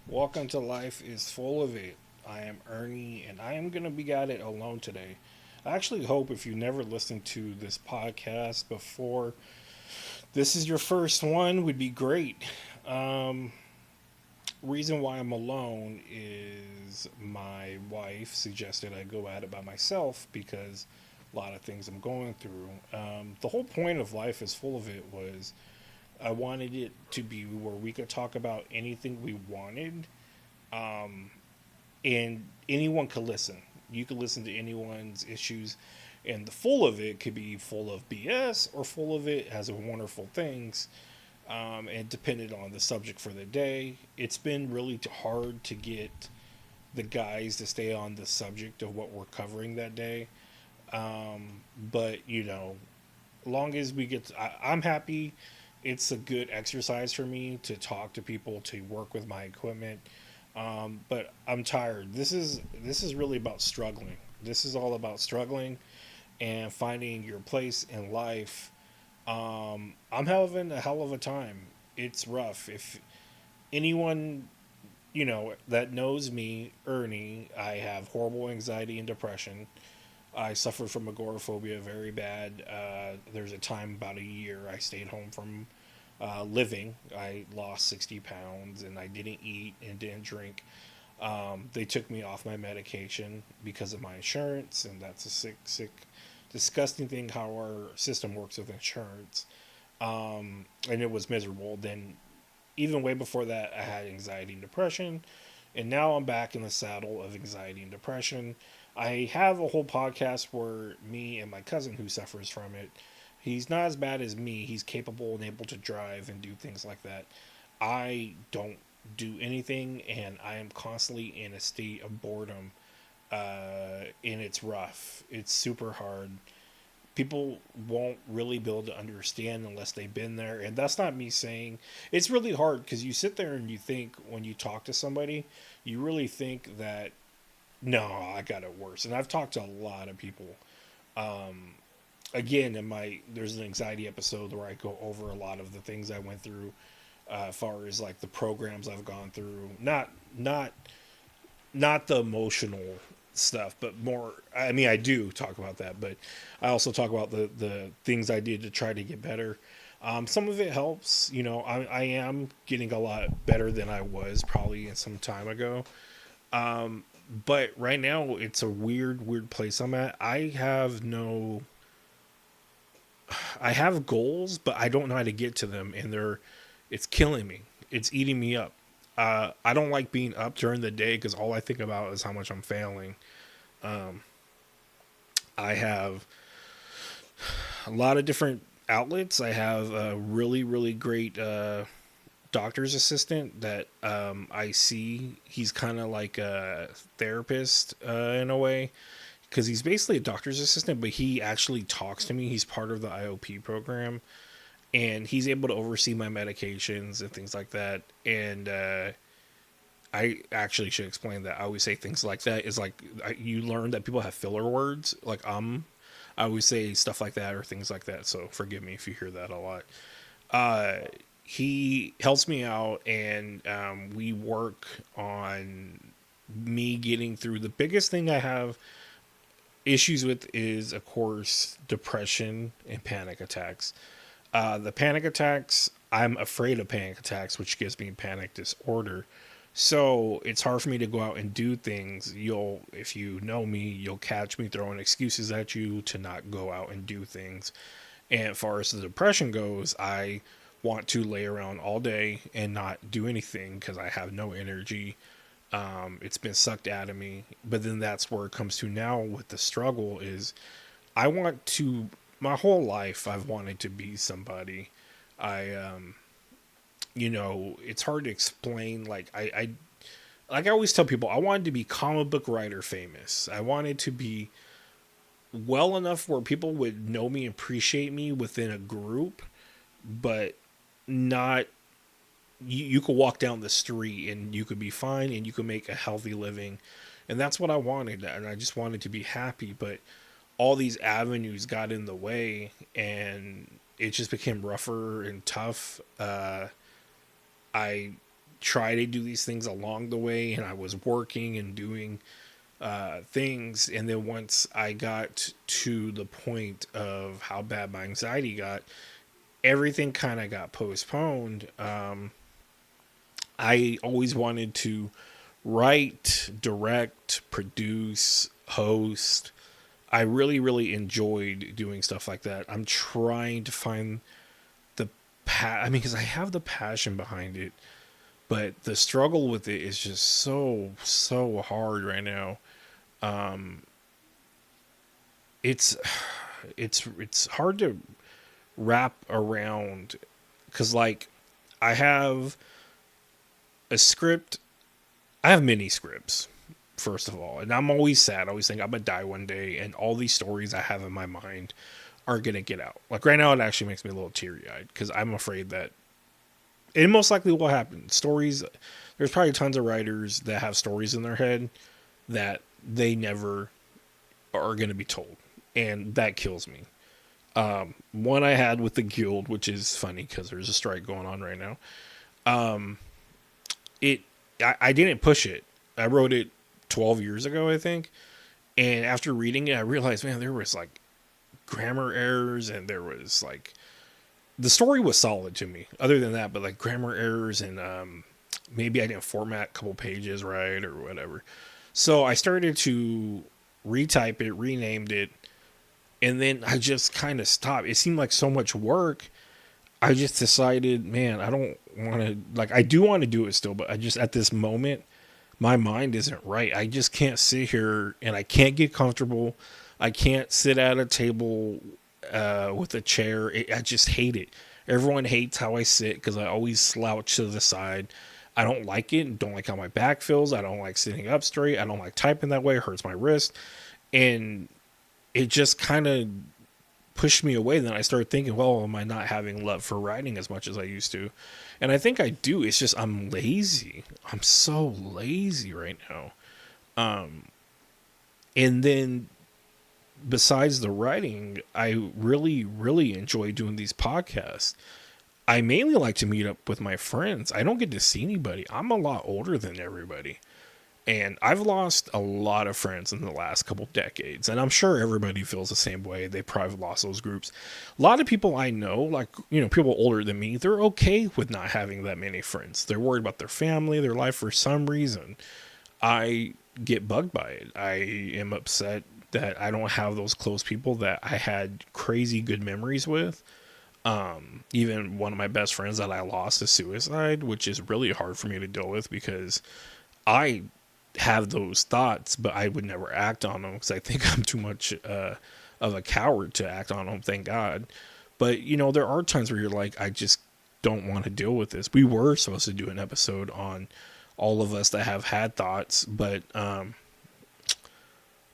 Welcome to Life is Full of It. I am Ernie and I am going to be at it alone today. I actually hope if you never listened to this podcast before, this is your first one would be great. Um, Reason why I'm alone is my wife suggested I go at it by myself because a lot of things I'm going through. The whole point of Life is Full of It was I wanted it to be where we could talk about anything we wanted, um, and anyone could listen. You could listen to anyone's issues, and the full of it could be full of BS or full of it has wonderful things. And depended on the subject for the day, it's been really hard to get the guys to stay on the subject of what we're covering that day. But long as we get, I'm happy. It's a good exercise for me to talk to people, to work with my equipment. But I'm tired. This is really about struggling. This is all about struggling and finding your place in life. I'm having a hell of a time. It's rough. If anyone that knows me, Ernie, I have horrible anxiety and depression. I suffered from agoraphobia very bad. There's a time about a year I stayed home from living. I lost 60 pounds and I didn't eat and didn't drink. They took me off my medication because of my insurance, and that's a sick, disgusting thing how our system works with insurance. And it was miserable. Then, even way before that, I had anxiety and depression, and now I'm back in the saddle of anxiety and depression. I have a whole podcast where me and my cousin who suffers from it, he's not as bad as me. He's capable and able to drive and do things like that. I don't do anything, and I am constantly in a state of boredom. And it's rough. It's super hard. People won't really be able to understand unless they've been there. And that's not me saying it's really hard because you sit there and you think when you talk to somebody, you really think that, no, I got it worse. And I've talked to a lot of people. Um, Again, there's an anxiety episode where I go over a lot of the things I went through, as far as like the programs I've gone through. Not the emotional stuff, but more. I mean, I do talk about that, but I also talk about the things I did to try to get better. Some of it helps. I am getting a lot better than I was probably some time ago. But right now, it's a weird place I'm at. I have goals, but I don't know how to get to them, and it's killing me. It's eating me up. I don't like being up during the day because all I think about is how much I'm failing. Um, I have a lot of different outlets. I have a really great doctor's assistant that I see. He's kind of like a therapist in a way because he's basically a doctor's assistant, but he actually talks to me. He's part of the IOP program, and he's able to oversee my medications and things like that. And I actually should explain that. I always say things like that is like you learn that people have filler words like I always say stuff like that or things like that. So forgive me if you hear that a lot. Uh, he helps me out, and we work on me getting through. The biggest thing I have issues with is, of course, depression and panic attacks. The panic attacks, I'm afraid of panic attacks, which gives me panic disorder. So it's hard for me to go out and do things. If you know me, you'll catch me throwing excuses at you to not go out and do things. And as far as the depression goes, I want to lay around all day and not do anything because I have no energy. It's been sucked out of me. But then that's where it comes to now with the struggle is I want to, my whole life, I've wanted to be somebody. It's hard to explain. Like I always tell people, I wanted to be comic book writer famous. I wanted to be well enough where people would know me and appreciate me within a group, but not you could walk down the street and you could be fine and you could make a healthy living. And that's what I wanted. And I just wanted to be happy, but all these avenues got in the way and it just became rougher and tough. I try to do these things along the way, and I was working and doing things. And then once I got to the point of how bad my anxiety got, everything kind of got postponed. I always wanted to write, direct, produce, host. I really, really enjoyed doing stuff like that. I'm trying to find the because I have the passion behind it, but the struggle with it is just so hard right now. Um, it's it's hard to wrap around because like I have a script. I have mini scripts, first of all, and I'm always sad. I always think I'm gonna die one day, and all these stories I have in my mind are gonna get out. Like right now, it actually makes me a little teary eyed because I'm afraid that it most likely will happen. Stories, there's probably tons of writers that have stories in their head that they never are gonna be told, and that kills me. One I had with the guild, which is funny because there's a strike going on right now. Um, it I didn't push it. I wrote it 12 years ago, I think. And after reading it, I realized, man, there was like grammar errors, and there was like the story was solid to me. Other than that, but like grammar errors, and maybe I didn't format a couple pages right or whatever. So I started to retype it, renamed it, and then I just kind of stopped. It seemed like so much work. I just decided, man, I don't want to, like, I do want to do it still, but I just, at this moment, my mind isn't right. I just can't sit here, and I can't get comfortable. I can't sit at a table with a chair. I just hate it. Everyone hates how I sit because I always slouch to the side. I don't like it. Don't like how my back feels. I don't like sitting up straight. I don't like typing that way. It hurts my wrist. And it just kind of pushed me away. Then I started thinking, well, am I not having love for writing as much as I used to? And I think I do. It's just I'm lazy. I'm so lazy right now. And then besides the writing, I really, really enjoy doing these podcasts. I mainly like to meet up with my friends. I don't get to see anybody. I'm a lot older than everybody. And I've lost a lot of friends in the last couple decades. And I'm sure everybody feels the same way. They probably lost those groups. A lot of people I know, like, people older than me, they're okay with not having that many friends. They're worried about their family, their life for some reason. I get bugged by it. I am upset that I don't have those close people that I had crazy good memories with. Even one of my best friends that I lost to suicide, which is really hard for me to deal with because I have those thoughts, but I would never act on them because I think I'm too much of a coward to act on them, thank God. But, there are times where you're like, I just don't want to deal with this. We were supposed to do an episode on all of us that have had thoughts, but a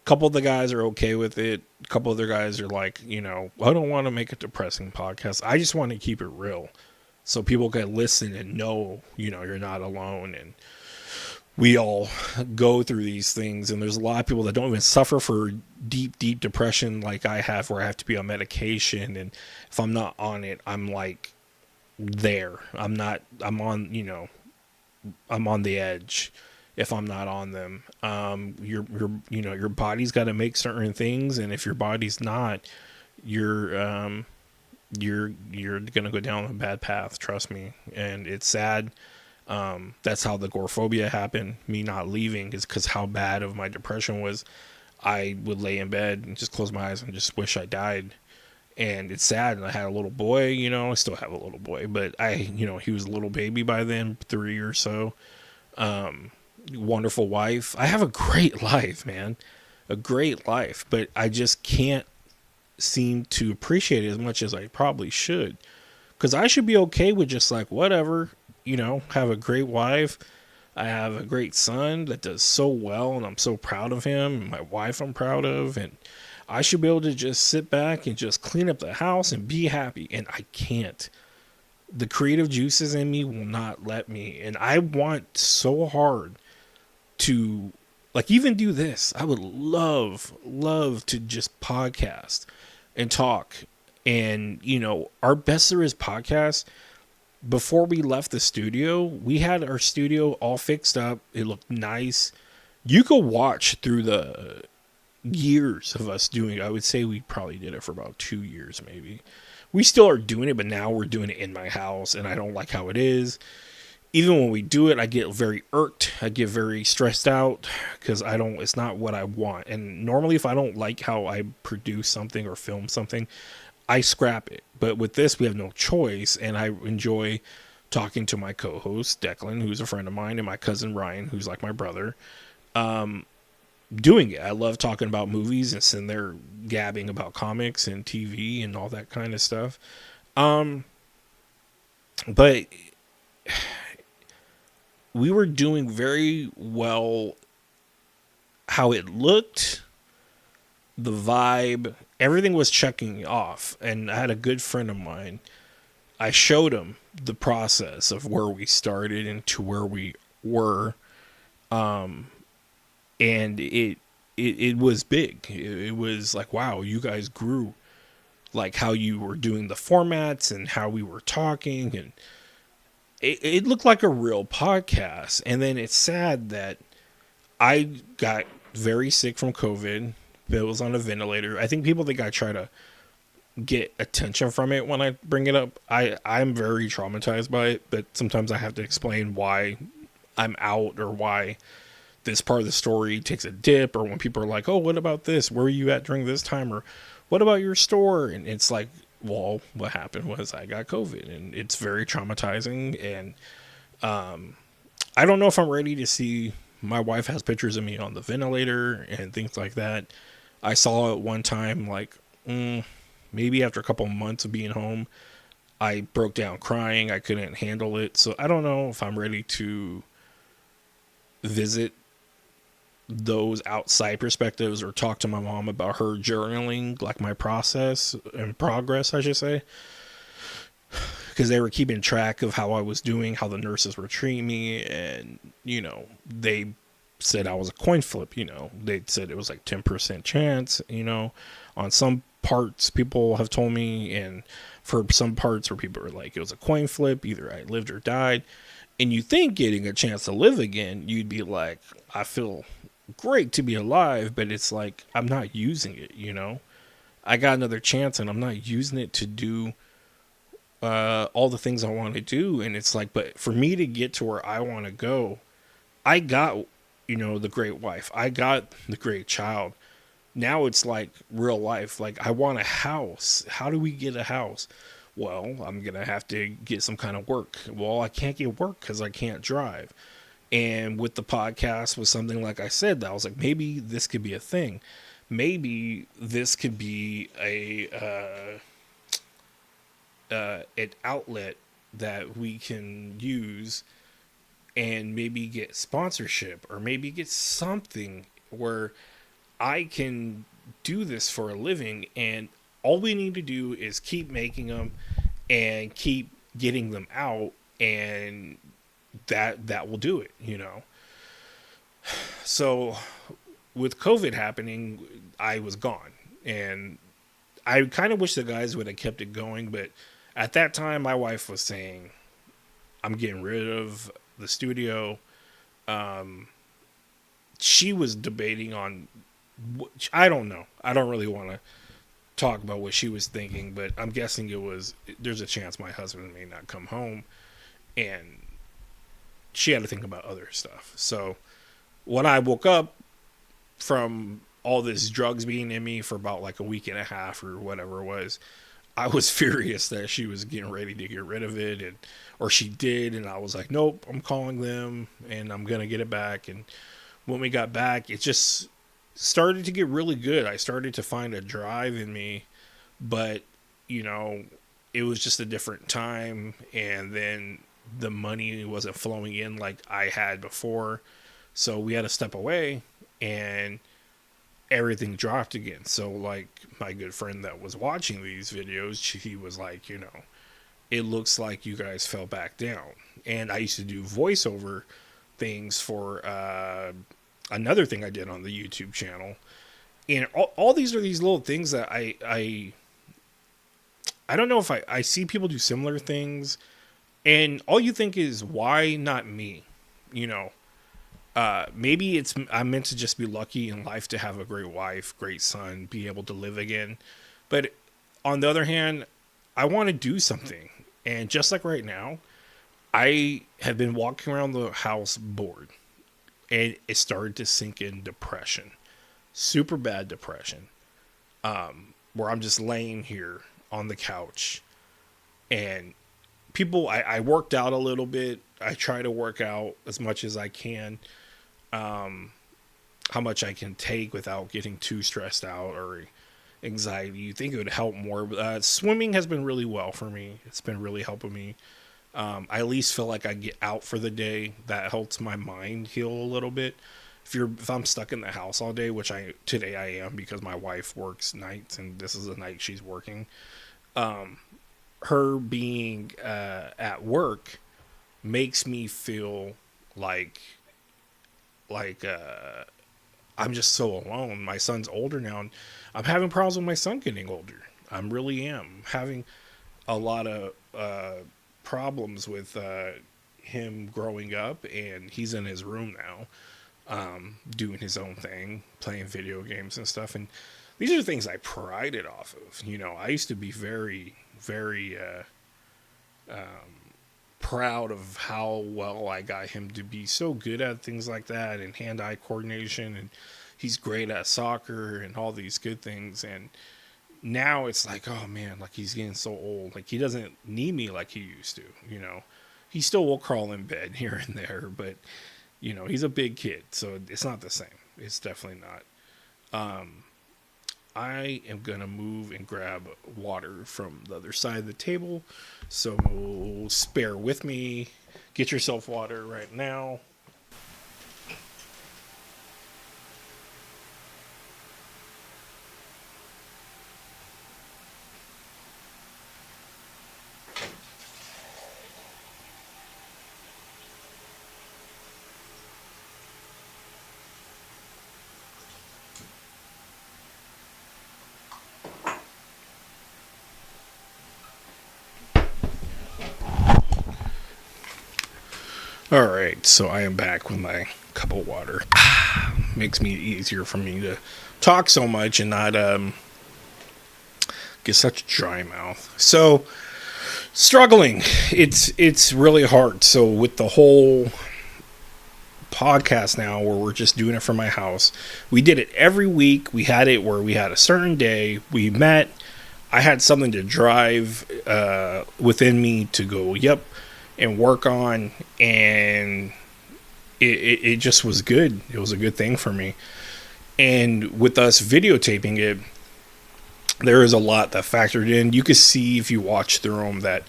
couple of the guys are okay with it. A couple of the guys are like, I don't want to make a depressing podcast. I just want to keep it real so people can listen and know, you're not alone. And we all go through these things, and there's a lot of people that don't even suffer for deep depression like I have, where I have to be on medication, and if I'm not on it, I'm like there. I'm on the edge if I'm not on them. Your body's got to make certain things, and if your body's not, you're gonna go down a bad path, trust me. And it's sad. That's how the agoraphobia happened. Me not leaving is because how bad of my depression was. I would lay in bed and just close my eyes and just wish I died. And it's sad. And I had a little boy, I still have a little boy, but he was a little baby by then, 3 or so. Wonderful wife. I have a great life, man, a great life, but I just can't seem to appreciate it as much as I probably should. Because I should be okay with just like, whatever, have a great wife. I have a great son that does so well, and I'm so proud of him. And my wife I'm proud of. And I should be able to just sit back and just clean up the house and be happy. And I can't. The creative juices in me will not let me. And I want so hard to, like, even do this. I would love to just podcast and talk. And, our Best There Is podcast, before we left the studio, we had our studio all fixed up. It looked nice. You could watch through the years of us doing it. I would say we probably did it for about 2 years, maybe. We still are doing it, but now we're doing it in my house, and I don't like how it is. Even when we do it, I get very irked. I get very stressed out because it's not what I want. And normally, if I don't like how I produce something or film something, I scrap it. But with this, we have no choice, and I enjoy talking to my co-host Declan, who's a friend of mine, and my cousin Ryan, who's like my brother. Doing it, I love talking about movies and sitting there gabbing about comics and TV and all that kind of stuff. But we were doing very well. How it looked, the vibe, everything was checking off. And I had a good friend of mine. I showed him the process of where we started and to where we were. And it was big. It was like, wow, you guys grew. Like how you were doing the formats and how we were talking. And it looked like a real podcast. And then it's sad that I got very sick from COVID. Bill was on a ventilator. I think people think I try to get attention from it when I bring it up. I'm very traumatized by it, but sometimes I have to explain why I'm out or why this part of the story takes a dip, or when people are like, oh, what about this? Where were you at during this time? Or what about your store? And it's like, well, what happened was I got COVID, and it's very traumatizing. And I don't know if I'm ready to see. My wife has pictures of me on the ventilator and things like that. I saw it one time, like maybe after a couple of months of being home, I broke down crying. I couldn't handle it. So I don't know if I'm ready to visit those outside perspectives or talk to my mom about her journaling, like my process and progress, I should say. Because they were keeping track of how I was doing, how the nurses were treating me, and, they said I was a coin flip, They said it was like 10% chance, on some parts people have told me, and for some parts where people were like, it was a coin flip, either I lived or died. And you think getting a chance to live again, you'd be like, I feel great to be alive, but it's like, I'm not using it, I got another chance and I'm not using it to do all the things I want to do. And it's like, but for me to get to where I want to go, I got, the great wife. I got the great child. Now it's like real life. Like, I want a house. How do we get a house? Well, I'm going to have to get some kind of work. Well, I can't get work because I can't drive. And with the podcast was something, like I said, that I was like, maybe this could be a thing. Maybe this could be an outlet that we can use and maybe get sponsorship, or maybe get something where I can do this for a living, and all we need to do is keep making them and keep getting them out, and that will do it, So with COVID happening, I was gone, and I kind of wish the guys would have kept it going, but at that time my wife was saying, I'm getting rid of the studio. She was debating on, I don't know. I don't really want to talk about what she was thinking, but I'm guessing there's a chance my husband may not come home, and she had to think about other stuff. So when I woke up from all this drugs being in me for about like a week and a half or whatever it was, I was furious that she was getting ready to get rid of it, or she did, and I was like, nope, I'm calling them and I'm gonna get it back. And when we got back, it just started to get really good. I started to find a drive in me, but it was just a different time, and then the money wasn't flowing in like I had before, so we had to step away, and everything dropped again. So like my good friend that was watching these videos, he was like, it looks like you guys fell back down. And I used to do voiceover things for another thing I did on the YouTube channel. And all these are these little things that I don't know if I see people do similar things. And all you think is, why not me? You know, maybe I'm meant to just be lucky in life to have a great wife, great son, be able to live again. But on the other hand, I want to do something. And just like right now, I have been walking around the house bored, and it started to sink in depression, super bad depression, where I'm just laying here on the couch. And I worked out a little bit. I try to work out as much as I can, how much I can take without getting too stressed out or anxiety. You think it would help more. Swimming has been really well for me. It's been really helping me. I at least feel like I get out for the day. That helps my mind heal a little bit. If I'm stuck in the house all day, which today I am because my wife works nights and this is the night she's working. Her being at work makes me feel like I'm just so alone. My son's older now, and I'm having problems with my son getting older. I really am having a lot of problems with him growing up, and he's in his room now, doing his own thing, playing video games and stuff. And these are things I prided off of. You know, I used to be very, very proud of how well I got him to be so good at things like that and hand-eye coordination, and he's great at soccer and all these good things. And now it's like, oh man, like he's getting so old. Like he doesn't need me like he used to, you know. He still will crawl in bed here and there, but you know, he's a big kid, so it's not the same. It's definitely not. I am gonna move and grab water from the other side of the table, so spare with me. Get yourself water right now. All right, so I am back with my cup of water. Makes me easier for me to talk so much and not get such a dry mouth. So struggling, it's really hard. So with the whole podcast now, where we're just doing it from my house, we did it every week. We had it where we had a certain day we met. I had something to drive within me to go, yep, and work on, and it just was good. It was a good thing for me. And with us videotaping it, there is a lot that factored in. You could see if you watch through them that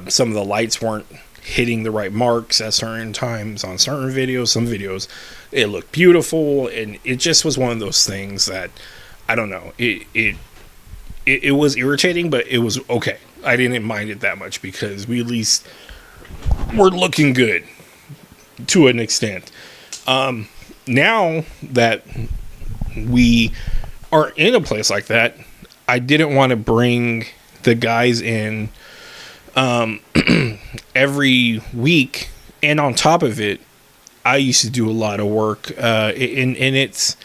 some of the lights weren't hitting the right marks at certain times on certain videos. Some videos, it looked beautiful, and it just was one of those things that, I don't know, it was irritating, but it was okay. I didn't mind it that much because we at least were looking good to an extent. Now that we are in a place like that, I didn't want to bring the guys in every week. And on top of it, I used to do a lot of work, and it's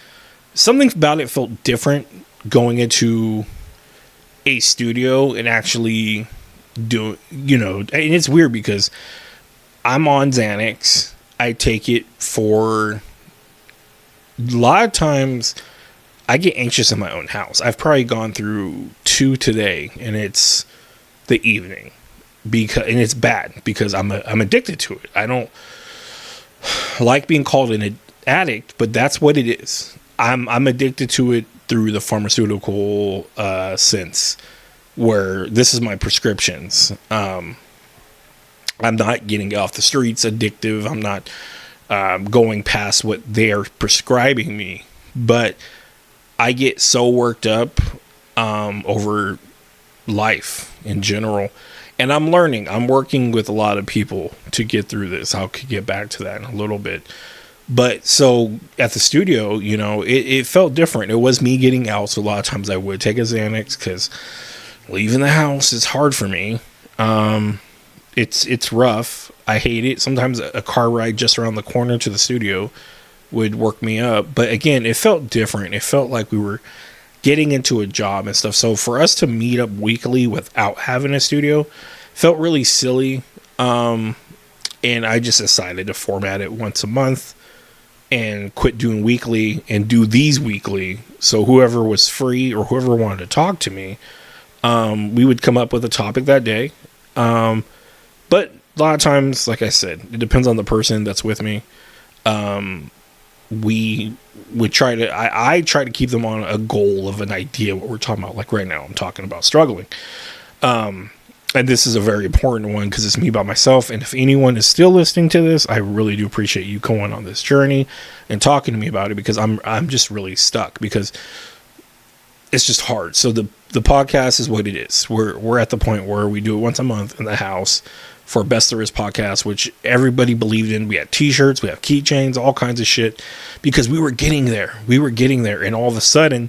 something about it felt different going into a studio and actually do, you know, and it's weird because I'm on Xanax. I take it for a lot of times I get anxious in my own house. I've probably gone through 2 today, and it's the evening and it's bad because I'm addicted to it. I don't like being called an addict, but that's what it is. I'm addicted to it through the pharmaceutical sense, where this is my prescriptions. I'm not getting off the streets addictive. I'm not going past what they are prescribing me, but I get so worked up over life in general. And I'm learning. I'm working with a lot of people to get through this. I'll get back to that in a little bit. But so at the studio, you know, it felt different. It was me getting out. So a lot of times I would take a Xanax because leaving the house is hard for me. it's rough. I hate it. Sometimes a car ride just around the corner to the studio would work me up. But again, it felt different. It felt like we were getting into a job and stuff. So for us to meet up weekly without having a studio felt really silly. And I just decided to format it once a month and quit doing weekly and do these weekly. So whoever was free or whoever wanted to talk to me, we would come up with a topic that day. But a lot of times, like I said, it depends on the person that's with me. We would try to, I try to keep them on a goal of an idea what we're talking about. Like right now, I'm talking about struggling. And this is a very important one because it's me by myself. And if anyone is still listening to this, I really do appreciate you going on this journey and talking to me about it, because I'm just really stuck because it's just hard. So the podcast is what it is. We're at the point where we do it once a month in the house for Best There Is podcast, which everybody believed in. We had t-shirts, we have keychains, all kinds of shit, because we were getting there. And all of a sudden,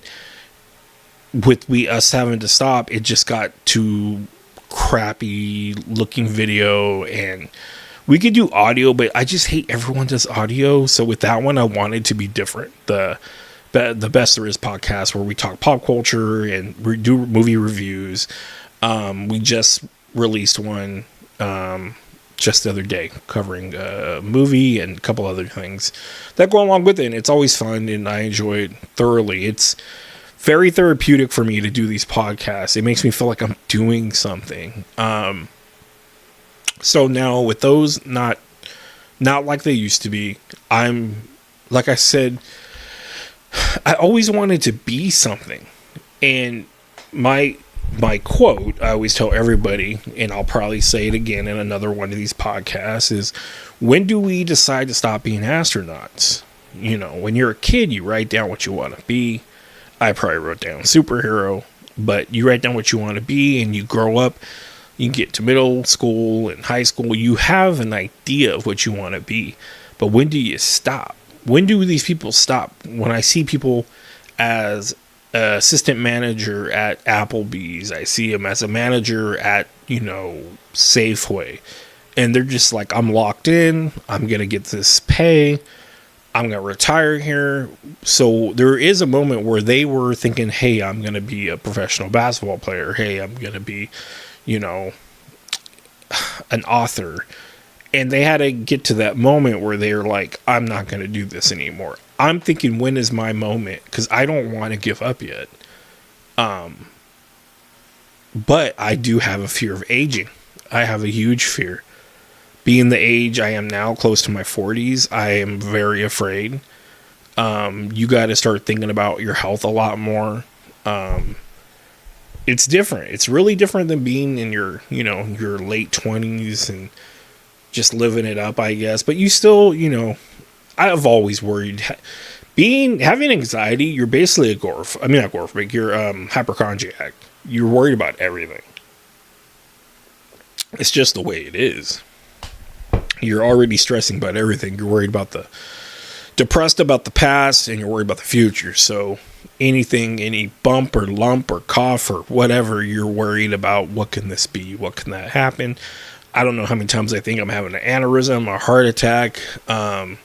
with us having to stop, it just got too crappy looking video. And we could do audio, but I just hate everyone does audio. So with that one, I wanted to be different. The Best There Is podcast, where we talk pop culture and we do movie reviews. We just released one just the other day covering a movie and a couple other things that go along with it. And it's always fun and I enjoy it thoroughly. It's very therapeutic for me to do these podcasts. It makes me feel like I'm doing something. So now with those not like they used to be, I'm, like I said, I always wanted to be something. And my quote, I always tell everybody, and I'll probably say it again in another one of these podcasts, is when do we decide to stop being astronauts? You know, when you're a kid, you write down what you want to be. I probably wrote down superhero, but you write down what you want to be and you grow up, you get to middle school and high school, you have an idea of what you want to be. But when do you stop? When do these people stop? When I see people as assistant manager at Applebee's, I see them as a manager at, Safeway, and they're just like, I'm locked in, I'm going to get this pay, I'm going to retire here. So there is a moment where they were thinking, hey, I'm going to be a professional basketball player. Hey, I'm going to be, an author. And they had to get to that moment where they're like, I'm not going to do this anymore. I'm thinking, when is my moment? Because I don't want to give up yet. But I do have a fear of aging. I have a huge fear. Being the age I am now, close to my 40s, I am very afraid. You got to start thinking about your health a lot more. It's different. It's really different than being in your late 20s and just living it up, I guess. But you still, I've always worried. Having anxiety, you're basically you're hypochondriac. You're worried about everything. It's just the way it is. You're already stressing about everything. You're worried about depressed about the past, and you're worried about the future. So anything, any bump or lump or cough or whatever, you're worried about, what can this be? What can that happen? I don't know how many times I think I'm having an aneurysm, a heart attack. How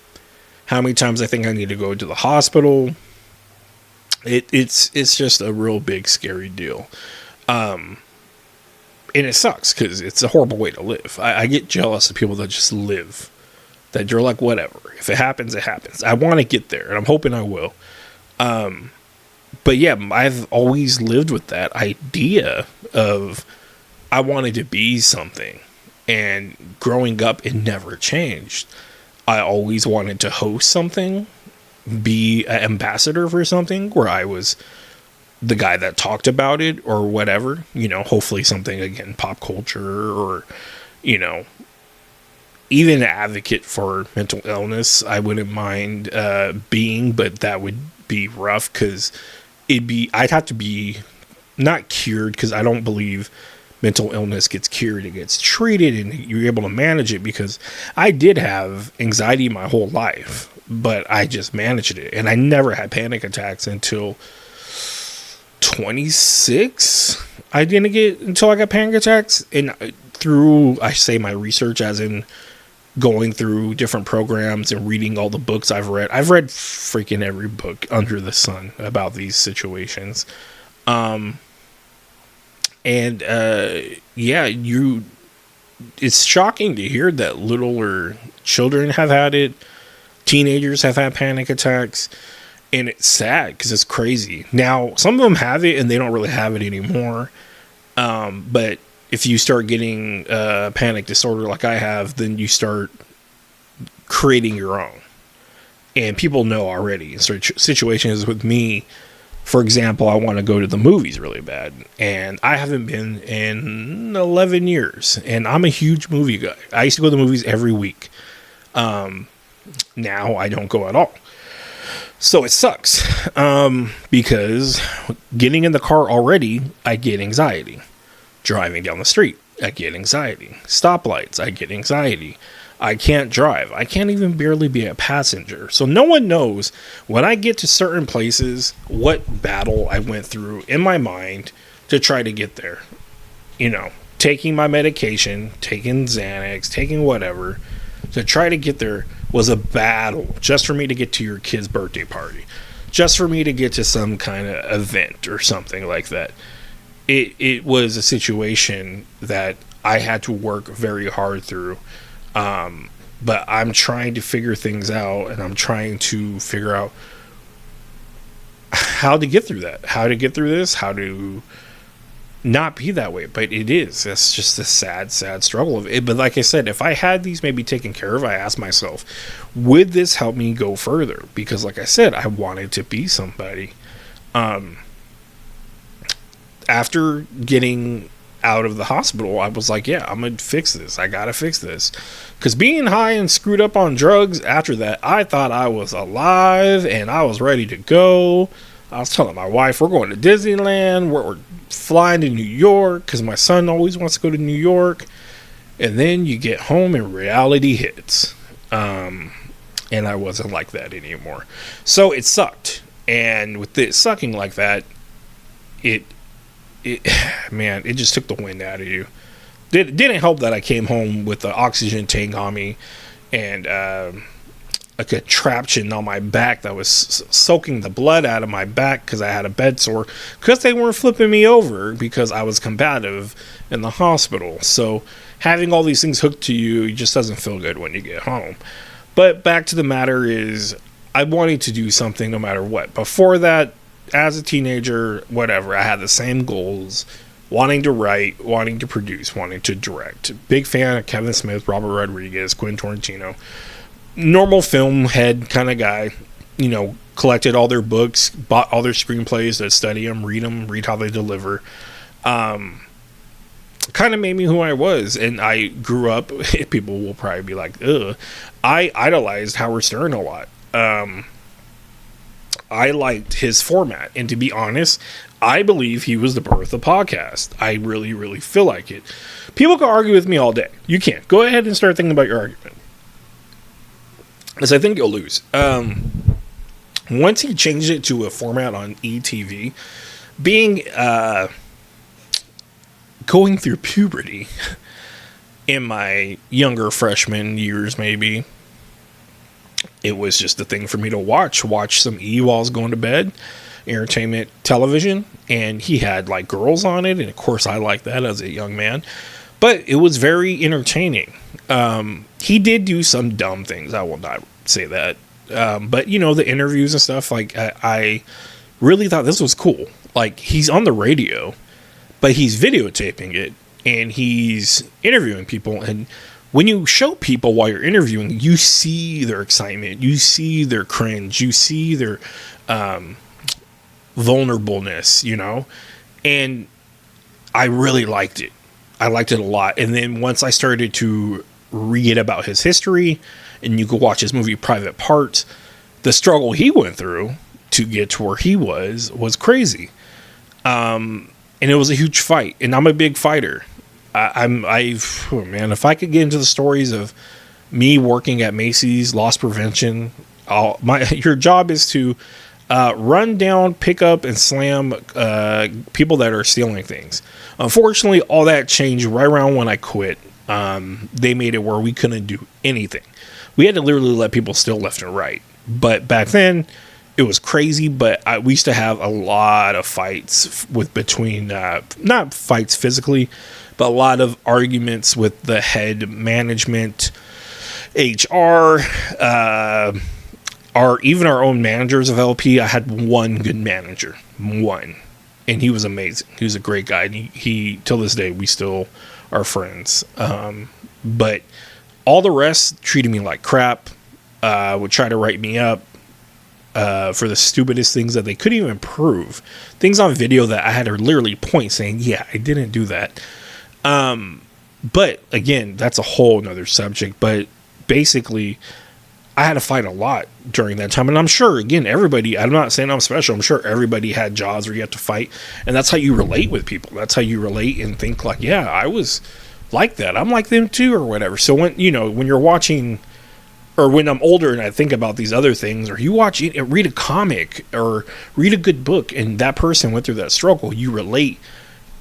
many times I think I need to go to the hospital. It's just a real big, scary deal. And it sucks because it's a horrible way to live. I get jealous of people that just live. That you're like, whatever. If it happens, it happens. I want to get there, and I'm hoping I will. But yeah, I've always lived with that idea of I wanted to be something. And growing up, it never changed. I always wanted to host something, be an ambassador for something, where I was the guy that talked about it or whatever, hopefully something, again, pop culture, or, even an advocate for mental illness. I wouldn't mind being, but that would be rough because I'd have to be not cured, because I don't believe mental illness gets cured. It gets treated and you're able to manage it, because I did have anxiety my whole life, but I just managed it. And I never had panic attacks until 26. I got panic attacks. And through, I say my research as in going through different programs and reading all the books I've read. I've read freaking every book under the sun about these situations. It's shocking to hear that littler children have had it. Teenagers have had panic attacks. And it's sad because it's crazy. Now, some of them have it and they don't really have it anymore. But if you start getting panic disorder like I have, then you start creating your own. And people know already. So situations with me, for example, I want to go to the movies really bad. And I haven't been in 11 years. And I'm a huge movie guy. I used to go to the movies every week. Now I don't go at all. So it sucks. Because getting in the car already, I get anxiety. Driving down the street, I get anxiety. Stoplights, I get anxiety. I can't drive. I can't even barely be a passenger. So no one knows when I get to certain places what battle I went through in my mind to try to get there. You know, taking my medication, taking Xanax, taking whatever to try to get there was a battle just for me to get to your kid's birthday party. Just for me to get to some kind of event or something like that. It was a situation that I had to work very hard through. But I'm trying to figure things out, and I'm trying to figure out how to get through that, how to get through this, how to not be that way. But it is. That's just a sad, sad struggle of it. But like I said, if I had these maybe taken care of, I asked myself, would this help me go further? Because like I said, I wanted to be somebody. After getting out of the hospital, I was like, yeah, I'm going to fix this. I got to fix this. Because being high and screwed up on drugs after that, I thought I was alive and I was ready to go. I was telling my wife, we're going to Disneyland. We're flying to New York because my son always wants to go to New York. And then you get home and reality hits. And I wasn't like that anymore. So it sucked. And with it sucking like that, it just took the wind out of you. It didn't help that I came home with the oxygen tank on me and a contraption on my back that was soaking the blood out of my back because I had a bed sore because they weren't flipping me over because I was combative in the hospital. So having all these things hooked to you just doesn't feel good when you get home. But back to the matter is, I wanted to do something no matter what. Before that, as a teenager, whatever, I had the same goals, wanting to write, wanting to produce, wanting to direct. Big fan of Kevin Smith, Robert Rodriguez, Quentin Tarantino. Normal film head kind of guy, you know, collected all their books, bought all their screenplays to study them, read how they deliver. Kind of made me who I was. And I grew up, people will probably be like, ugh, I idolized Howard Stern a lot. I liked his format, and to be honest, I believe he was the birth of podcast. I really, really feel like it. People can argue with me all day. You can't. Go ahead and start thinking about your argument, because I think you'll lose. Once he changed it to a format on ETV, being going through puberty in my younger freshman years, maybe. It was just a thing for me to watch some E while I was going to bed, entertainment television, and he had like girls on it, and of course I liked that as a young man, but it was very entertaining. He did do some dumb things, I will not say that, but you know, the interviews and stuff, like I really thought this was cool. Like, he's on the radio, but he's videotaping it, and he's interviewing people, and when you show people while you're interviewing, you see their excitement, you see their cringe, you see their vulnerableness, you know? And I really liked it. I liked it a lot. And then once I started to read about his history, and you could watch his movie Private Parts, the struggle he went through to get to where he was crazy. And it was a huge fight. And I'm a big fighter. If I could get into the stories of me working at Macy's, loss prevention, your job is to run down, pick up, and slam people that are stealing things. Unfortunately, all that changed right around when I quit. They made it where we couldn't do anything. We had to literally let people steal left and right. But back then, it was crazy. But we used to have a lot of fights between not fights physically, but a lot of arguments with the head management, HR, even our own managers of LP. I had one good manager, and he was amazing. He was a great guy. And he till this day we still are friends. But all the rest treated me like crap. Would try to write me up for the stupidest things that they couldn't even prove. Things on video that I had to literally point saying, yeah, I didn't do that. But again, that's a whole nother subject. But basically, I had to fight a lot during that time. And I'm sure, again, everybody, I'm not saying I'm special. I'm sure everybody had jobs where you have to fight. And that's how you relate with people. That's how you relate and think like, yeah, I was like that. I'm like them too, or whatever. So when you're watching, or when I'm older and I think about these other things, or you read a comic or read a good book and that person went through that struggle, you relate,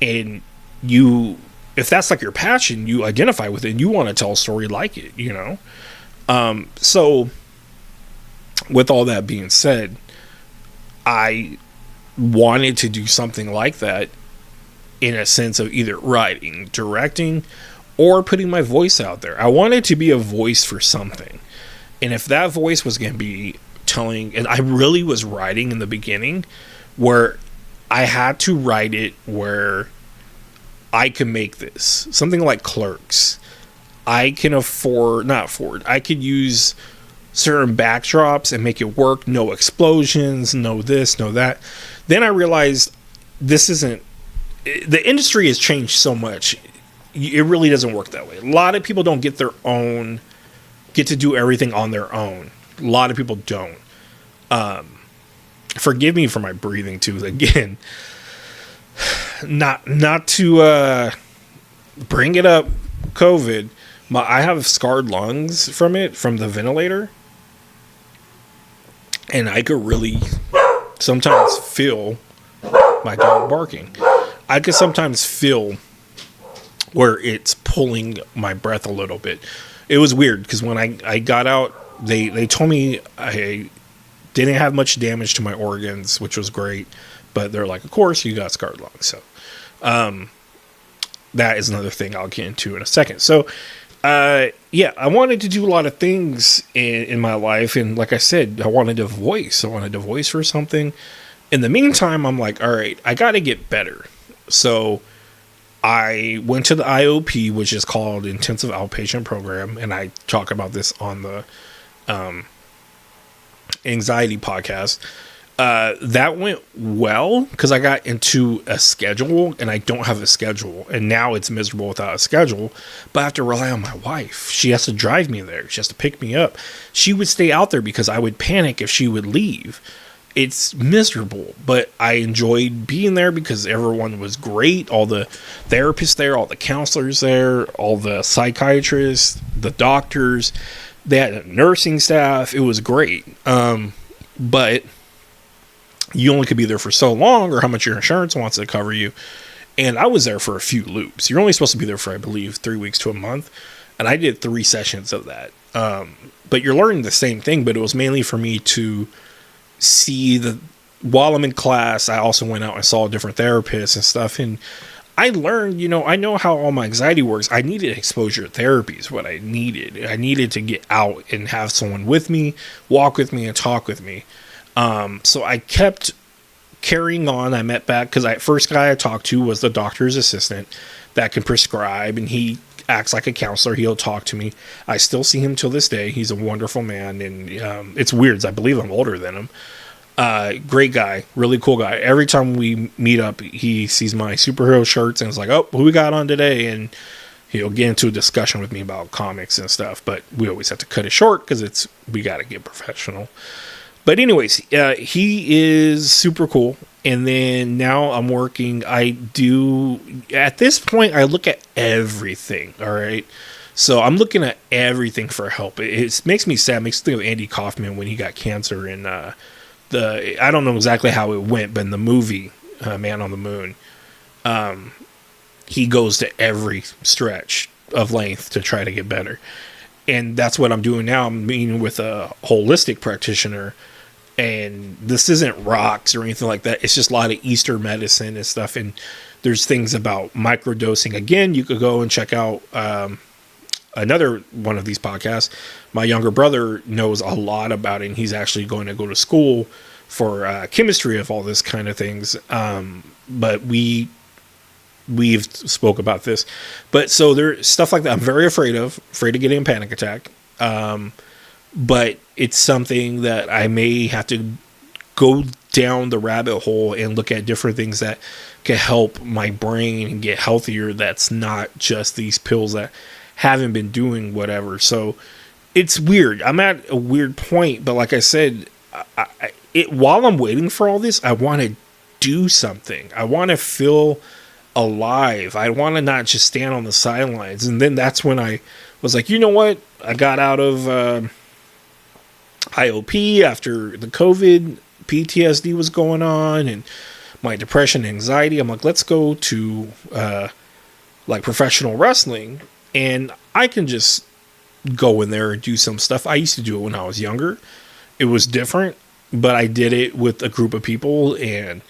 and if that's like your passion, you identify with it and you want to tell a story like it, So with all that being said, I wanted to do something like that in a sense of either writing, directing, or putting my voice out there. I wanted to be a voice for something. And if that voice was going to be telling, and I really was writing in the beginning where I had to write it where I can make this. Something like Clerks. I can I could use certain backdrops and make it work. No explosions, no this, no that. Then I realized the industry has changed so much. It really doesn't work that way. A lot of people don't get to do everything on their own. A lot of people don't. Forgive me for my breathing too. Again, not to bring it up, COVID. I have scarred lungs from the ventilator, and I could really sometimes feel my dog barking. I could sometimes feel where it's pulling my breath a little bit. It was weird because when I got out, they told me I didn't have much damage to my organs, which was great. But they're like, of course, you got scarred lungs. So that is another thing I'll get into in a second. So, yeah, I wanted to do a lot of things in my life. And like I said, I wanted a voice. I wanted a voice for something. In the meantime, I'm like, all right, I got to get better. So I went to the IOP, which is called Intensive Outpatient Program. And I talk about this on the anxiety podcast. That went well because I got into a schedule, and I don't have a schedule, and now it's miserable without a schedule. But I have to rely on my wife. She has to drive me there. She has to pick me up. She would stay out there because I would panic if she would leave. It's miserable, but I enjoyed being there because everyone was great. All the therapists there, all the counselors there, all the psychiatrists, the doctors, they had a nursing staff. It was great. But you only could be there for so long, or how much your insurance wants to cover you. And I was there for a few loops. You're only supposed to be there for, I believe, 3 weeks to a month. And I did 3 sessions of that. But you're learning the same thing, but it was mainly for me to see while I'm in class, I also went out and saw different therapists and stuff. And I learned, I know how all my anxiety works. I needed exposure therapy is what I needed. I needed to get out and have someone with me, walk with me, and talk with me. So I kept carrying on. I met back because first guy I talked to was the doctor's assistant that can prescribe, and he acts like a counselor. He'll talk to me. I still see him till this day. He's a wonderful man, and it's weird. I believe I'm older than him. Great guy, really cool guy. Every time we meet up, he sees my superhero shirts and is like, "Oh, who we got on today?" And he'll get into a discussion with me about comics and stuff. But we always have to cut it short because we got to get professional. But anyways, he is super cool. And then now I'm working. At this point, I look at everything. All right. So I'm looking at everything for help. It makes me sad. It makes me think of Andy Kaufman when he got cancer in I don't know exactly how it went, but in the movie Man on the Moon, he goes to every stretch of length to try to get better. And that's what I'm doing now. I'm meeting with a holistic practitioner, and this isn't rocks or anything like that. It's just a lot of Eastern medicine and stuff. And there's things about microdosing. Again, you could go and check out another one of these podcasts. My younger brother knows a lot about it, and he's actually going to go to school for chemistry of all this kind of things. But we've spoke about this, but so there's stuff like that I'm very afraid of getting a panic attack. But it's something that I may have to go down the rabbit hole and look at different things that can help my brain get healthier. That's not just these pills that haven't been doing whatever. So it's weird. I'm at a weird point, but like I said, while I'm waiting for all this, I want to do something. I want to feel alive. I want to not just stand on the sidelines. And then that's when I was like, you know what? I got out of IOP after the COVID PTSD was going on and my depression and anxiety. I'm like, let's go to like professional wrestling, and I can just go in there and do some stuff. I used to do it when I was younger. It was different, but I did it with a group of people, and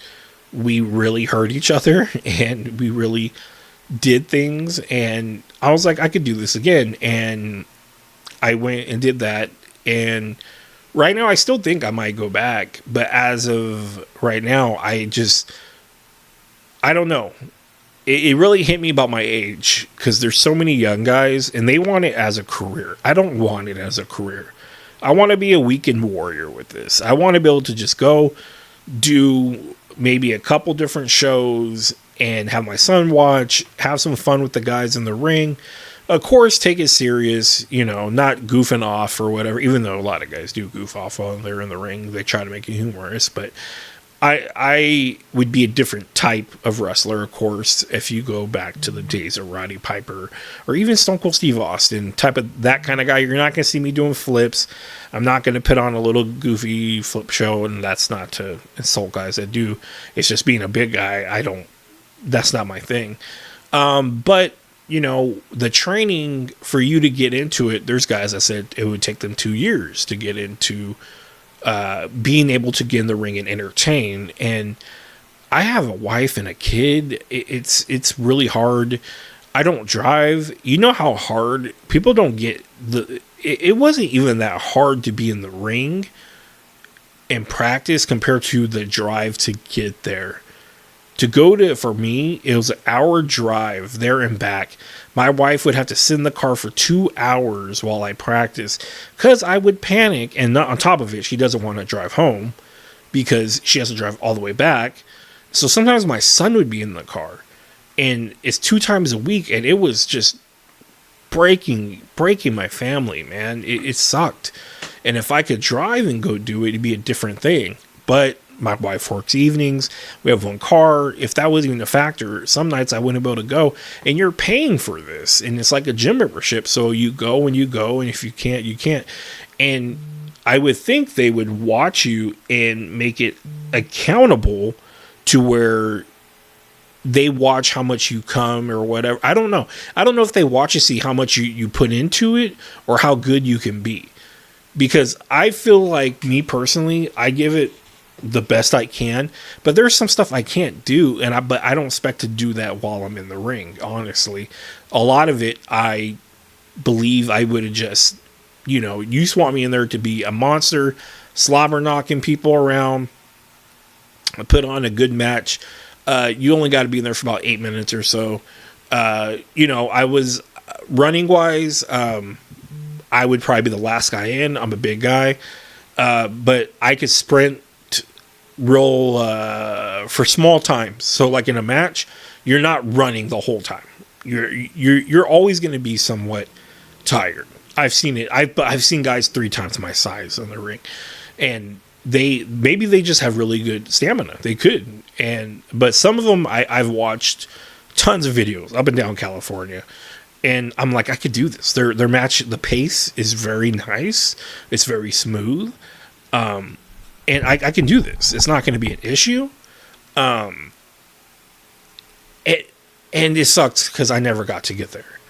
we really hurt each other, and we really did things. And I was like, I could do this again. And I went and did that. And right now I still think I might go back, but as of right now, I don't know. It really hit me about my age, because there's so many young guys and they want it as a career. I don't want it as a career. I want to be a weekend warrior with this. I want to be able to just go do maybe a couple different shows and have my son watch, have some fun with the guys in the ring. Of course, take it serious, not goofing off or whatever, even though a lot of guys do goof off while they're in the ring. They try to make it humorous, but I would be a different type of wrestler, of course, if you go back to the days of Roddy Piper or even Stone Cold Steve Austin, type of that kind of guy. You're not going to see me doing flips. I'm not going to put on a little goofy flip show, and that's not to insult guys that do. It's just being a big guy. That's not my thing. But the training for you to get into it, there's guys that said it would take them 2 years to get into being able to get in the ring and entertain. And I have a wife and a kid. It's really hard. I don't drive. You know how hard people don't get it wasn't even that hard to be in the ring and practice compared to the drive to get there. For me, it was an hour drive there and back. My wife would have to sit in the car for 2 hours while I practiced, because I would panic. And not on top of it, she doesn't want to drive home because she has to drive all the way back. So sometimes my son would be in the car, and it's 2 times a week. And it was just breaking my family, man. It sucked. And if I could drive and go do it, it'd be a different thing. But my wife works evenings. We have one car. If that wasn't even a factor, some nights I wouldn't be able to go. And you're paying for this. And it's like a gym membership. So you go. And if you can't, you can't. And I would think they would watch you and make it accountable to where they watch how much you come or whatever. I don't know. I don't know if they watch to see how much you put into it or how good you can be. Because I feel like, me personally, I give it the best I can, but there's some stuff I can't do, but I don't expect to do that while I'm in the ring. Honestly, a lot of it, I believe I would have just, you just want me in there to be a monster, slobber knocking people around, put on a good match. You only got to be in there for about 8 minutes or so. I was running wise, I would probably be the last guy in. I'm a big guy, but I could sprint real for small times. So like in a match, you're not running the whole time. You're always going to be somewhat tired. I've seen it. I've seen guys 3 times my size in the ring, and maybe they just have really good stamina. They could, but some of them I've watched tons of videos up and down California, and I'm like, I could do this. Their match, the pace is very nice. It's very smooth. and I can do this. It's not going to be an issue. And it sucks because I never got to get there.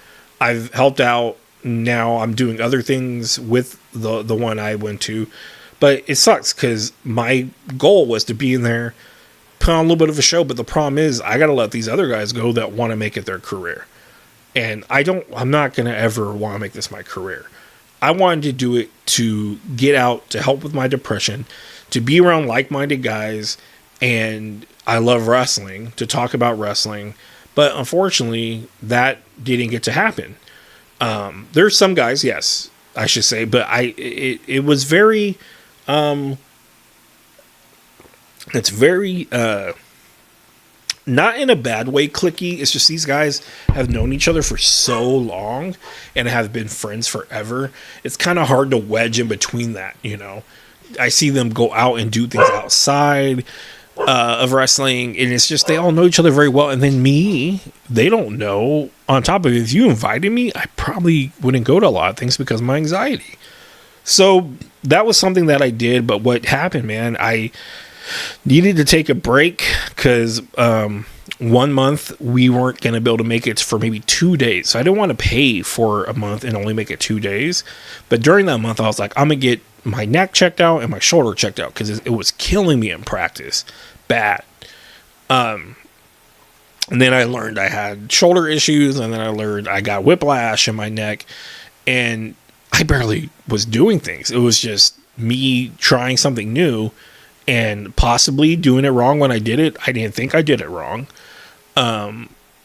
I've helped out. Now I'm doing other things with the one I went to, but it sucks because my goal was to be in there, put on a little bit of a show. But the problem is I got to let these other guys go that want to make it their career. And I'm not going to ever want to make this my career. I wanted to do it to get out, to help with my depression, to be around like-minded guys. And I love wrestling, to talk about wrestling. But unfortunately, that didn't get to happen. There's some guys, yes, I should say, but it was very, it's very, not in a bad way cliquey. It's just these guys have known each other for so long and have been friends forever. It's kind of hard to wedge in between that, you know. I see them go out and do things outside of wrestling, and it's just they all know each other very well. And then me, they don't know. On top of it, if you invited me, I probably wouldn't go to a lot of things because of my anxiety. So that was something that I did. But what happened, man, I needed to take a break because 1 month we weren't going to be able to make it for maybe 2 days. So I didn't want to pay for a month and only make it 2 days. But during that month, I was like, I'm going to get my neck checked out and my shoulder checked out because it was killing me in practice. Bad. And then I learned I had shoulder issues, and then I learned I got whiplash in my neck, and I barely was doing things. It was just me trying something new and possibly doing it wrong when I did it. I didn't think I did it wrong.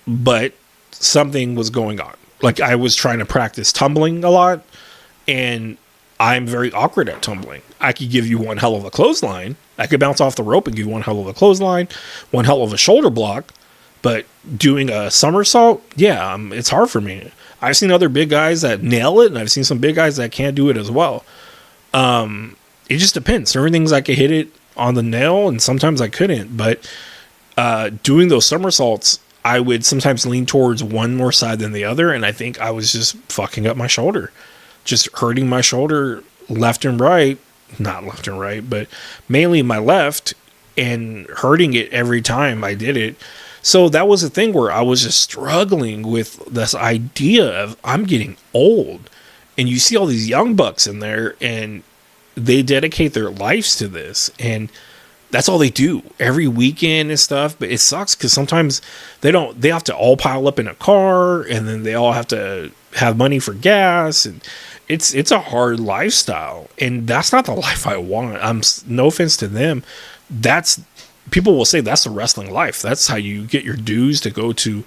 But something was going on. Like I was trying to practice tumbling a lot, and I'm very awkward at tumbling. I could give you one hell of a clothesline. I could bounce off the rope and give you one hell of a clothesline, one hell of a shoulder block. But doing a somersault, yeah, it's hard for me. I've seen other big guys that nail it, and I've seen some big guys that can't do it as well. It just depends. Certain things I could hit it on the nail, and sometimes I couldn't. But doing those somersaults, I would sometimes lean towards one more side than the other, and I think I was just fucking up my shoulder. Just hurting my shoulder left and right. Not left and right, but mainly my left, and hurting it every time I did it. So that was a thing where I was just struggling with this idea of I'm getting old. And you see all these young bucks in there, and they dedicate their lives to this. And that's all they do every weekend and stuff. But it sucks because sometimes they have to all pile up in a car, and then they all have to have money for gas. And it's a hard lifestyle. And that's not the life I want. No offense to them. People will say that's the wrestling life. That's how you get your dues to go to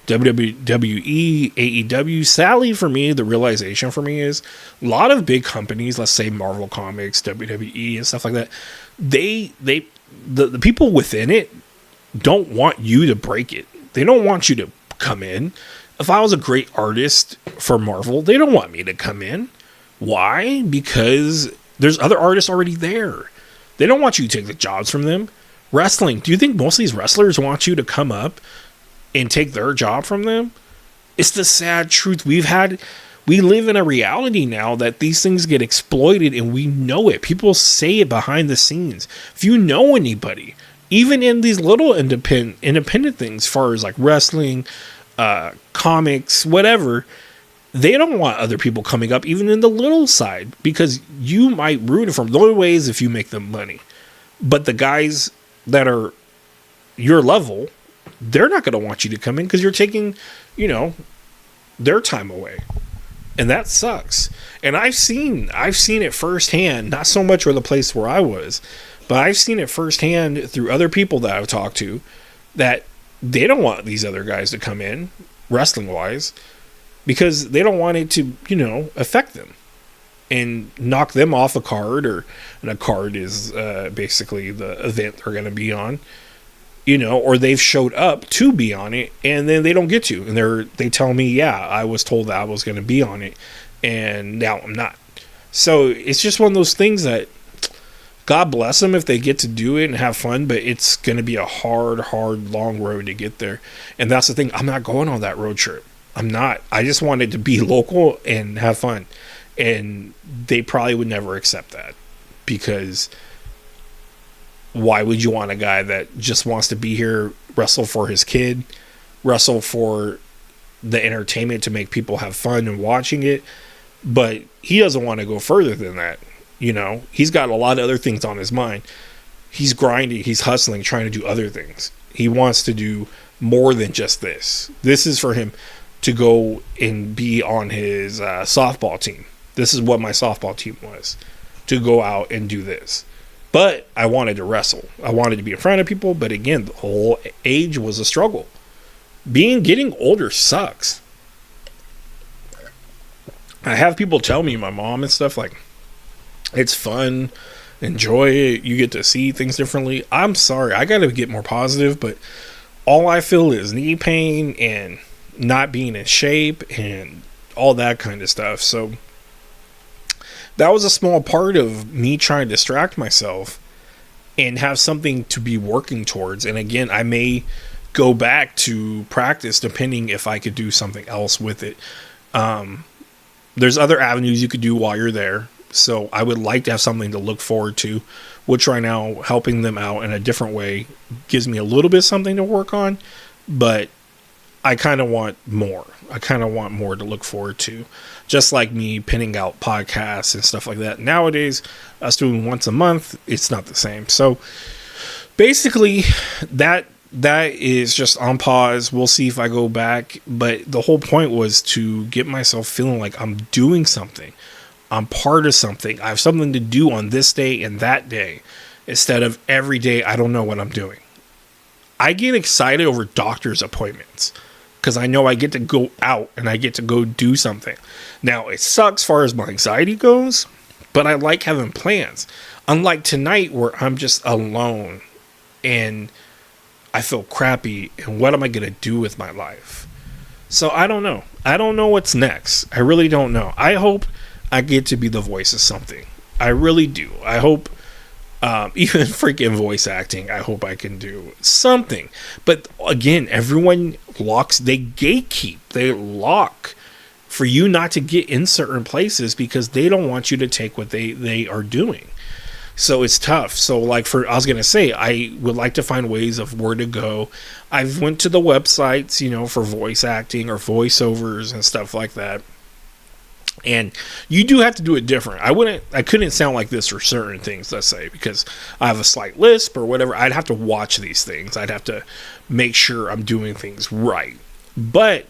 WWE, AEW. Sadly for me, the realization for me is a lot of big companies, let's say Marvel Comics, WWE, and stuff like that, the people within it don't want you to break it. They don't want you to come in. If I was a great artist for Marvel, they don't want me to come in. Why? Because there's other artists already there. They don't want you to take the jobs from them. Wrestling, do you think most of these wrestlers want you to come up and take their job from them? It's the sad truth. We live in a reality now that these things get exploited, and we know it. People say it behind the scenes. If you know anybody, even in these little independent things, as far as like wrestling, comics, whatever, they don't want other people coming up, even in the little side, because you might ruin it from the only ways if you make them money. But the guys that are your level, they're not going to want you to come in because you're taking, their time away. And that sucks. And I've seen it firsthand, not so much with the place where I was, but I've seen it firsthand through other people that I've talked to that they don't want these other guys to come in, wrestling wise, because they don't want it to, affect them and knock them off a card, and a card is basically the event they're going to be on, or they've showed up to be on it and then they don't get to, and they tell me, yeah, I was told that I was going to be on it and now I'm not. So it's just one of those things that God bless them if they get to do it and have fun, but it's going to be a hard, long road to get there. And that's the thing. I'm not going on that road trip. I'm not. I just wanted to be local and have fun. And they probably would never accept that because Why would you want a guy that just wants to be here, wrestle for his kid, wrestle for the entertainment to make people have fun and watching it, but he doesn't want to go further than that? You know, he's got a lot of other things on his mind. He's grinding, he's hustling, trying to do other things. He wants to do more than just this. This is for him to go and be on his softball team. This is what my softball team was, to go out and do this. But I wanted to wrestle. I wanted to be in front of people. But again, the whole age was a struggle. Getting older sucks. I have people tell me, my mom and stuff, like, it's fun, enjoy it, you get to see things differently. I'm sorry, I gotta get more positive, but all I feel is knee pain and not being in shape and all that kind of stuff. So that was a small part of me trying to distract myself and have something to be working towards. And again, I may go back to practice depending if I could do something else with it. There's other avenues you could do while you're there. So I would like to have something to look forward to, which right now helping them out in a different way gives me a little bit something to work on, but I kind of want more. I kind of want more to look forward to, just like me pinning out podcasts and stuff like that. Nowadays, us doing once a month, it's not the same. So basically that is just on pause. We'll see if I go back, but the whole point was to get myself feeling like I'm doing something. I'm part of something. I have something to do on this day and that day, instead of every day I don't know what I'm doing. I get excited over doctor's appointments because I know I get to go out and I get to go do something. Now, it sucks as far as my anxiety goes, but I like having plans. Unlike tonight where I'm just alone and I feel crappy, and what am I going to do with my life? So I don't know. I don't know what's next. I really don't know. I hope I get to be the voice of something. I really do. I hope, even freaking voice acting, I hope I can do something. But again, everyone they gatekeep, they lock for you not to get in certain places because they don't want you to take what they are doing. So it's tough. So like I was going to say, I would like to find ways of where to go. I've went to the websites, for voice acting or voiceovers and stuff like that. And you do have to do it different. I couldn't sound like this for certain things, let's say, because I have a slight lisp or whatever. I'd have to watch these things. I'd have to make sure I'm doing things right. But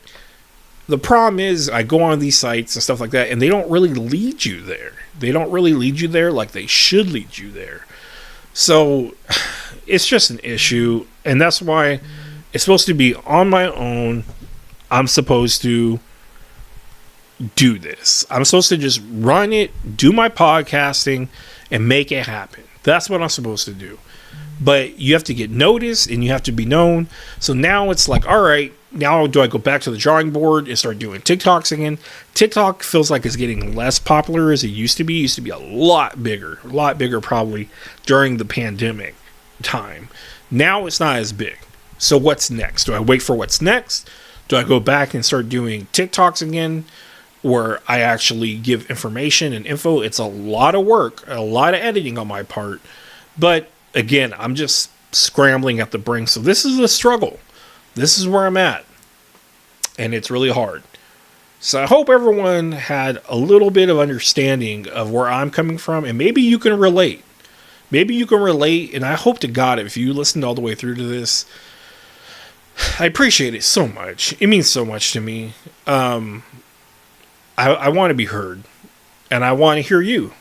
the problem is I go on these sites and stuff like that, and they don't really lead you there. They don't really lead you there like they should lead you there. So it's just an issue. And that's why it's supposed to be on my own. I'm supposed to do this. I'm supposed to just run it, do my podcasting, and make it happen. That's what I'm supposed to do. But you have to get noticed and you have to be known. So now it's like, all right, now do I go back to the drawing board and start doing TikToks again? TikTok feels like it's getting less popular as it used to be. It used to be a lot bigger probably during the pandemic time. Now it's not as big. So what's next? Do I wait for what's next? Do I go back and start doing TikToks again, where I actually give information and info? It's a lot of work, a lot of editing on my part. But again, I'm just scrambling at the brink. So this is a struggle. This is where I'm at. And it's really hard. So I hope everyone had a little bit of understanding of where I'm coming from. And maybe you can relate. And I hope to God, if you listened all the way through to this, I appreciate it so much. It means so much to me. I want to be heard. And I want to hear you.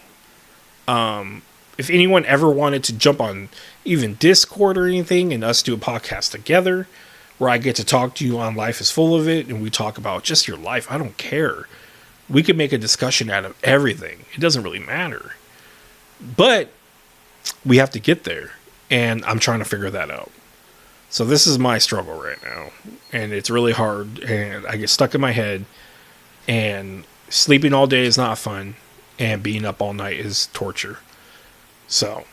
If anyone ever wanted to jump on even Discord or anything and us do a podcast together where I get to talk to you on Life is Full of It and we talk about just your life, I don't care. We could make a discussion out of everything. It doesn't really matter. But we have to get there. And I'm trying to figure that out. So this is my struggle right now. And it's really hard. And I get stuck in my head. And sleeping all day is not fun. And being up all night is torture. So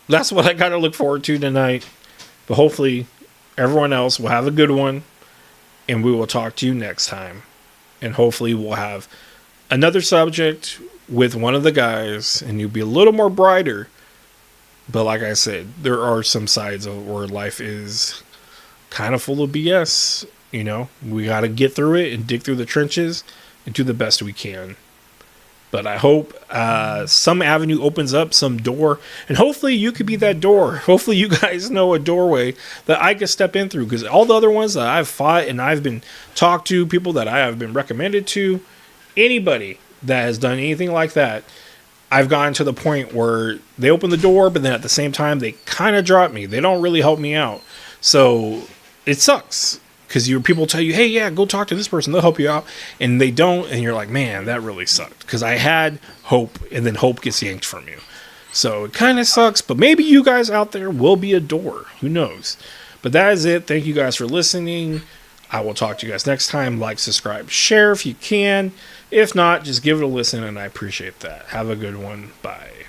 that's what I got to look forward to tonight. But hopefully everyone else will have a good one. And we will talk to you next time. And hopefully we'll have another subject with one of the guys. And you'll be a little more brighter But like I said, there are some sides of where life is kind of full of BS. You know, we got to get through it and dig through the trenches and do the best we can. But I hope some avenue opens up, some door, and hopefully you could be that door. Hopefully you guys know a doorway that I could step in through, because all the other ones that I've fought and I've been talked to, people that I have been recommended to, anybody that has done anything like that, I've gotten to the point where they open the door, but then at the same time they kind of drop me. They don't really help me out. So it sucks. Because people tell you, hey, yeah, go talk to this person. They'll help you out. And they don't. And you're like, man, that really sucked. Because I had hope, and then hope gets yanked from you. So it kind of sucks. But maybe you guys out there will be a door. Who knows? But that is it. Thank you guys for listening. I will talk to you guys next time. Like, subscribe, share if you can. If not, just give it a listen, and I appreciate that. Have a good one. Bye.